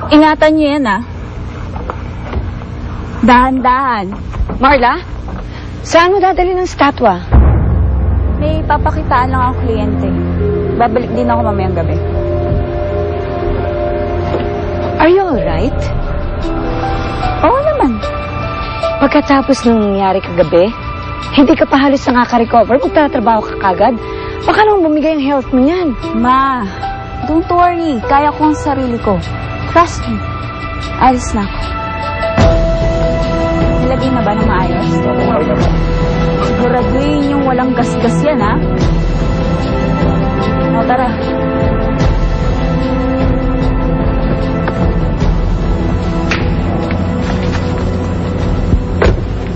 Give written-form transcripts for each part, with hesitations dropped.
Ingatan niyo yan, ah. Dahan-dahan. Marla, saan mo dadali ng statwa? May papakitaan lang ako kliyente. Babalik din ako mamayang gabi. Are you alright? Oo naman. Pagkatapos nung nangyari kagabi, hindi ka pa halos nakaka-recover, magtatrabaho ka kagad. Baka naman bumigay ang health mo niyan. Ma, don't worry. Kaya ko ang sarili ko. Trust me. Alis na ako. Nilagay na ba ng maayos? Siguraduhin yung walang gasgas yan, ha? O, tara.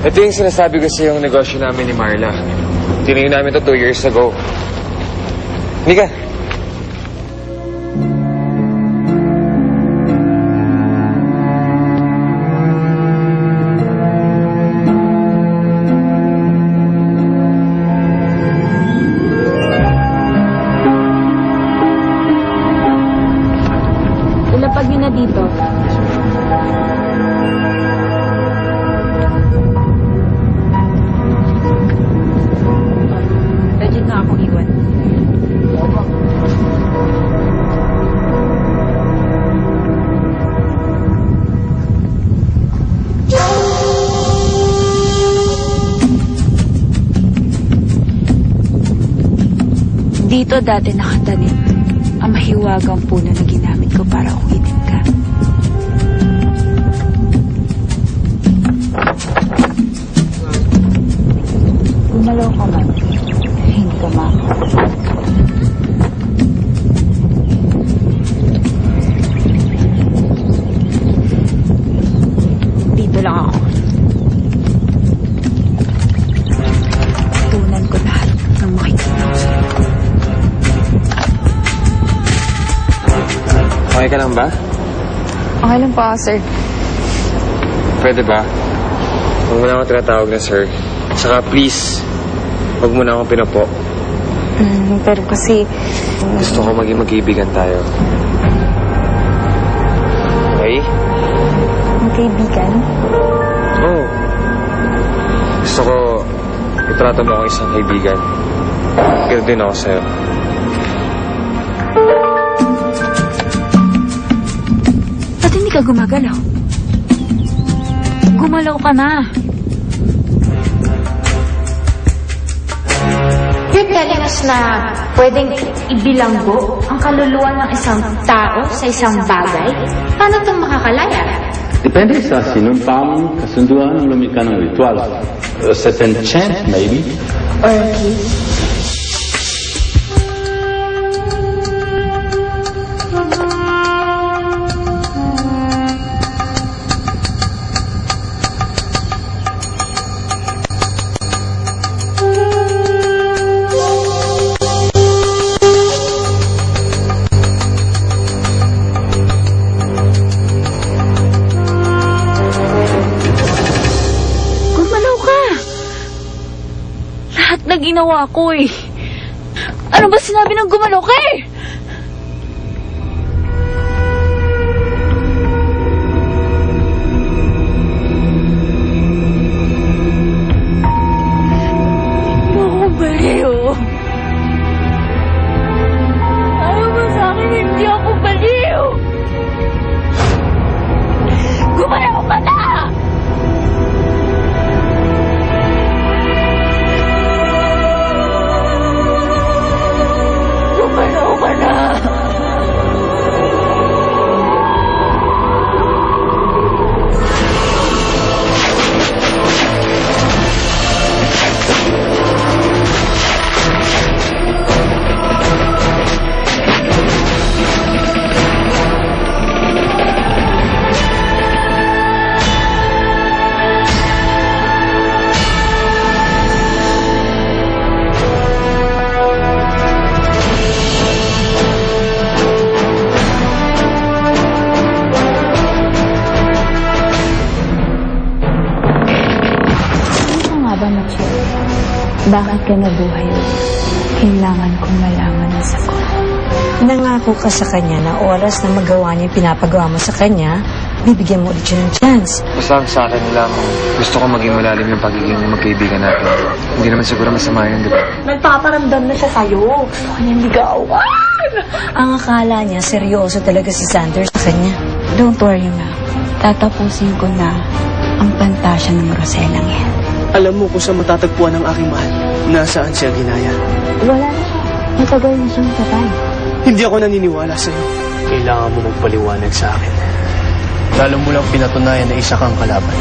Ito yung sinasabi ko sa yung negosyo namin ni Marla. Tinayo namin to 2 years ago. Mika. Ilapag niyo na dito. Legit na akong iwan. Dito dati nakatanim ang mahiwagang puno na ginamit ko para uwitin ka. Gumalaw ka man, hindi ka makaw. Dito lang ako. Tunan ko lahat ng makikita ko sa'yo. Okay ka lang ba? Okay lang po, sir. Pwede ba? Huwag mo na akong tinatawag na sir. Saka please, huwag mo na akong pinapo. Pero kasi... Gusto ko maging magkaibigan tayo. Okay? Magkaibigan? Oo. Gusto ko itrato mo ako isang kaibigan. Pero din ako sa'yo. Ba't hindi ka gumagalaw? Gumalaw ka na. You're telling us na pwedeng ibilanggo ang kaluluwa ng isang tao sa isang bagay? Paano itong makakalaya? Depende sa sinumpang kasunduan ng lumikha ng ritual. A certain chant, maybe. Or a kiss? Lahat na ginawa ko eh. Ano ba sinabi ng gumalaw ka eh? Hindi ako baliw. Ayaw mo sa akin, hindi ako baliw. Gumalaw ka na! Gumalaw ka na! Bakit ka nabuhay? Kailangan kong malaman ang sagot. Nangako ka sa kanya na oras na magawa niya yung pinapagawa mo sa kanya, bibigyan mo ulit siya ng chance. Basta sa akin lang, gusto ko maging malalim yung pagiging magkaibigan natin. Hindi naman siguro masama yun, di ba? Nagpaparamdam na siya sa'yo. Gusto ka niyang ligawan. Ang akala niya, seryoso talaga si Sanders sa kanya. Don't worry, ma'am. Tatapusin ko na ang plantasya ng Roselang yan. Alam mo kung saan matatagpuan ang aking mahal. Nasaan siya ginaya? Wala na siya. Matagal na siyang patay. Hindi ako naniniwala sa'yo. Kailangan mo magpaliwanag sa akin. Lalo mo lang pinatunayan na isa kang kalaban.